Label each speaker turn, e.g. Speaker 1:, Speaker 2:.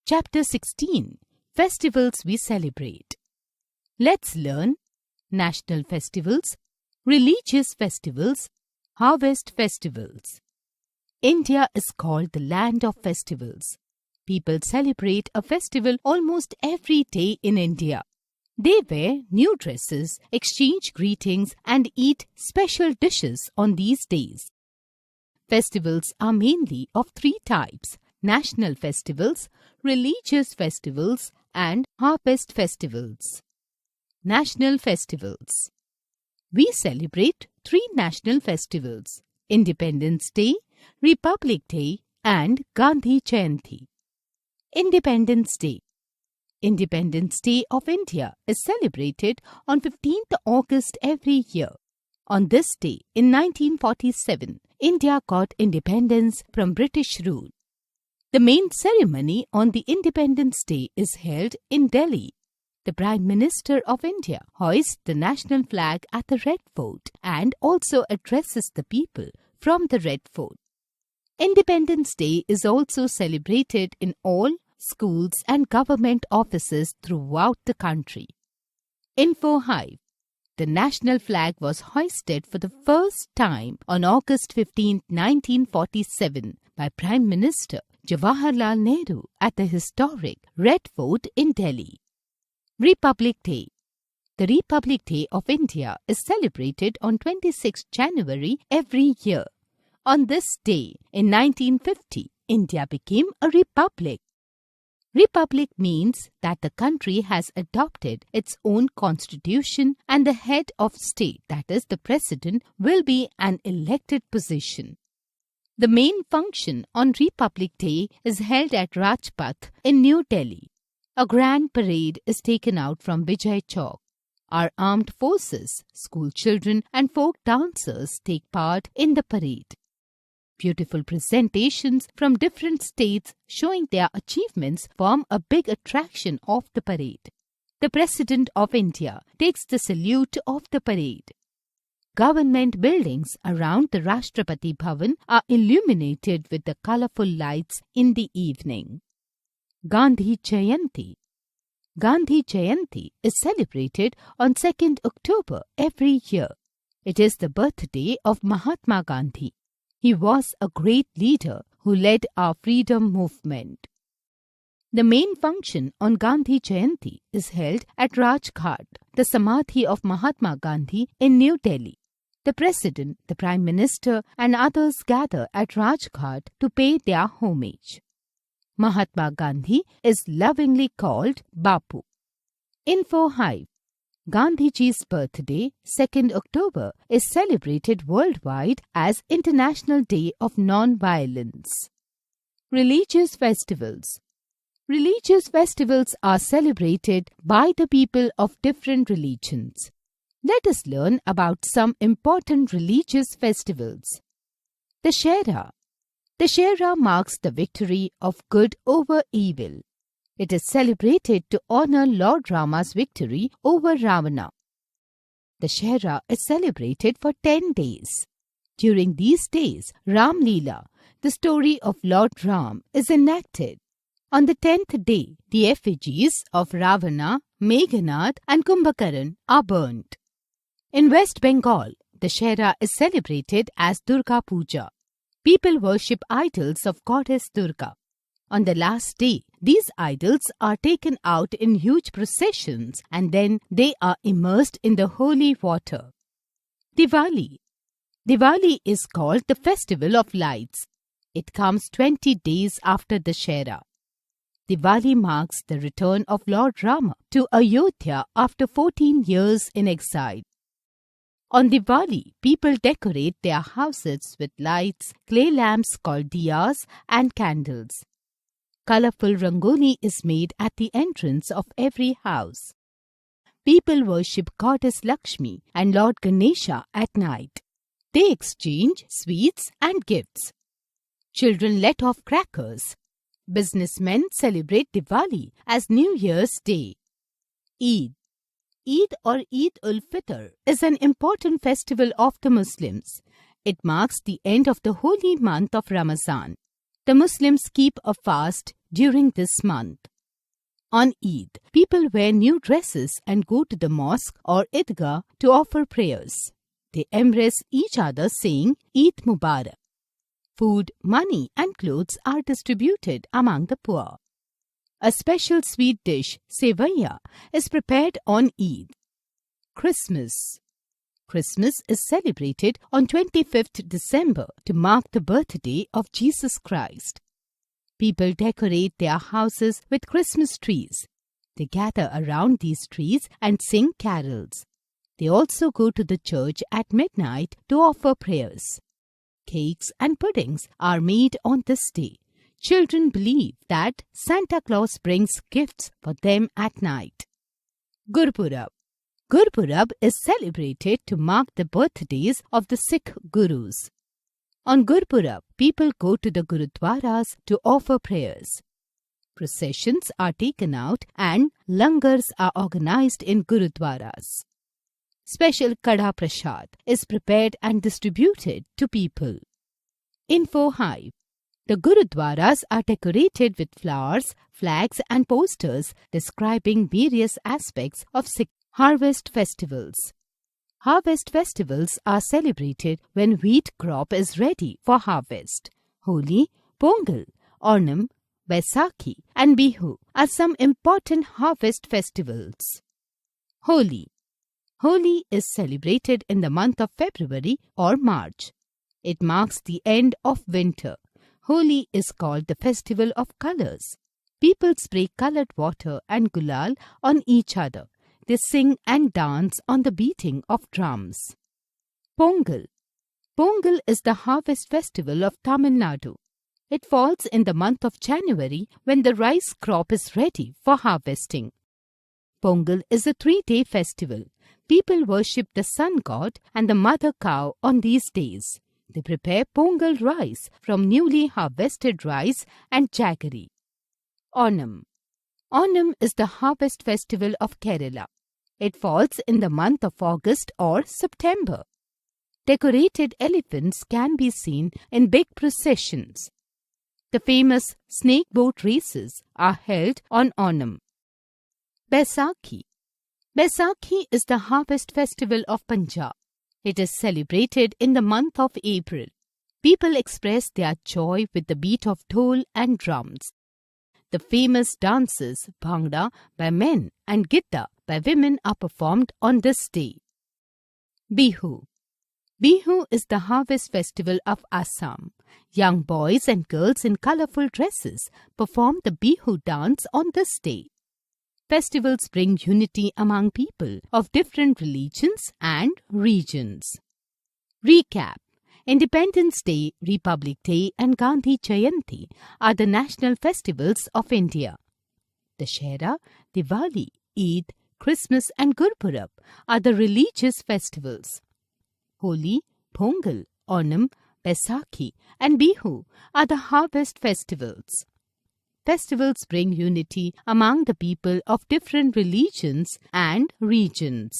Speaker 1: Chapter 16. Festivals we celebrate. Let's learn national festivals, religious festivals, harvest festivals. India is called the land of festivals. People celebrate a festival almost every day in India. They wear new dresses, exchange greetings, and eat special dishes on these days. Festivals are mainly of three types: national festivals, religious festivals, and harvest festivals. National festivals. We celebrate three national festivals: Independence Day, Republic Day, and Gandhi Jayanti. Independence Day. Independence Day of India is celebrated on 15th August every year. On this day, in 1947, India got independence from British rule. The main ceremony on the Independence Day is held in Delhi. The Prime Minister of India hoists the national flag at the Red Fort and also addresses the people from the Red Fort. Independence Day is also celebrated in all schools and government offices throughout the country. Info Hive. The national flag was hoisted for the first time on August 15, 1947 by Prime Minister Jawaharlal Nehru at the historic Red Fort in Delhi. Republic Day. The Republic Day of India is celebrated on 26 January every year. On this day, in 1950, India became a republic. Republic means that the country has adopted its own constitution and the head of state, that is the president, will be an elected position. The main function on Republic Day is held at Rajpath in New Delhi. A grand parade is taken out from Vijay Chowk. Our armed forces, school children and folk dancers take part in the parade. Beautiful presentations from different states showing their achievements form a big attraction of the parade. The President of India takes the salute of the parade. Government buildings around the Rashtrapati Bhavan are illuminated with the colorful lights in the evening. Gandhi Jayanti. Gandhi Jayanti is celebrated on 2nd October every year. It is the birthday of Mahatma Gandhi. He was a great leader who led our freedom movement. The main function on Gandhi Jayanti is held at Rajghat, the Samadhi of Mahatma Gandhi in New Delhi. The President, the Prime Minister and others gather at Rajghat to pay their homage. Mahatma Gandhi is lovingly called Bapu. Info Hive. Gandhiji's birthday, 2nd October, is celebrated worldwide as International Day of Non-Violence. Religious festivals. Religious festivals are celebrated by the people of different religions. Let us learn about some important religious festivals. Dussehra. Dussehra marks the victory of good over evil. It is celebrated to honor Lord Rama's victory over Ravana. Dussehra is celebrated for 10 days. During these days, Ram Leela, the story of Lord Ram, is enacted. On the 10th day, the effigies of Ravana, Meghnad and Kumbhakaran are burnt. In West Bengal, Dussehra is celebrated as Durga Puja. People worship idols of goddess Durga. On the last day, these idols are taken out in huge processions and then they are immersed in the holy water. Diwali. Diwali is called the Festival of Lights. It comes 20 days after Dussehra. Diwali marks the return of Lord Rama to Ayodhya after 14 years in exile. On Diwali, people decorate their houses with lights, clay lamps called diyas and candles. Colorful rangoli is made at the entrance of every house. People worship Goddess Lakshmi and Lord Ganesha at night. They exchange sweets and gifts. Children let off crackers. Businessmen celebrate Diwali as New Year's Day. Eid. Eid or Eid ul-Fitr is an important festival of the Muslims. It marks the end of the holy month of Ramadan. The Muslims keep a fast during this month. On Eid, people wear new dresses and go to the mosque or Idgah to offer prayers. They embrace each other saying Eid Mubarak. Food, money and clothes are distributed among the poor. A special sweet dish, sevaiya, is prepared on Eid. Christmas. Christmas is celebrated on 25th December to mark the birthday of Jesus Christ. People decorate their houses with Christmas trees. They gather around these trees and sing carols. They also go to the church at midnight to offer prayers. Cakes and puddings are made on this day. Children believe that Santa Claus brings gifts for them at night. Gurpurab. Gurpurab is celebrated to mark the birthdays of the Sikh Gurus. On Gurpurab, people go to the Gurudwaras to offer prayers. Processions are taken out and langars are organized in Gurudwaras. Special Kadha Prasad is prepared and distributed to people. Info Hive. The Gurudwaras are decorated with flowers, flags and posters describing various aspects of Sikh harvest festivals. Harvest festivals are celebrated when wheat crop is ready for harvest. Holi, Pongal, Onam, Baisakhi and Bihu are some important harvest festivals. Holi. Holi is celebrated in the month of February or March. It marks the end of winter. Holi is called the festival of colors. People spray colored water and gulal on each other. They sing and dance on the beating of drums. Pongal. Pongal is the harvest festival of Tamil Nadu. It falls in the month of January when the rice crop is ready for harvesting. Pongal is a 3-day festival. People worship the sun god and the mother cow on these days. They prepare Pongal rice from newly harvested rice and jaggery. Onam. Onam is the harvest festival of Kerala. It falls in the month of August or September. Decorated elephants can be seen in big processions. The famous snake boat races are held on Onam. Baisakhi. Baisakhi is the harvest festival of Punjab. It is celebrated in the month of April. People express their joy with the beat of dhol and drums. The famous dances Bhangra by men and Gitta by women are performed on this day. Bihu. Bihu is the harvest festival of Assam. Young boys and girls in colorful dresses perform the Bihu dance on this day. Festivals bring unity among people of different religions and regions. Recap. Independence Day, Republic Day and Gandhi Jayanti are the national festivals of India. Dussehra, Diwali, Eid, Christmas and Gurpurab are the religious festivals. Holi, Pongal, Onam, Baisakhi and Bihu are the harvest festivals. Festivals bring unity among the people of different religions and regions.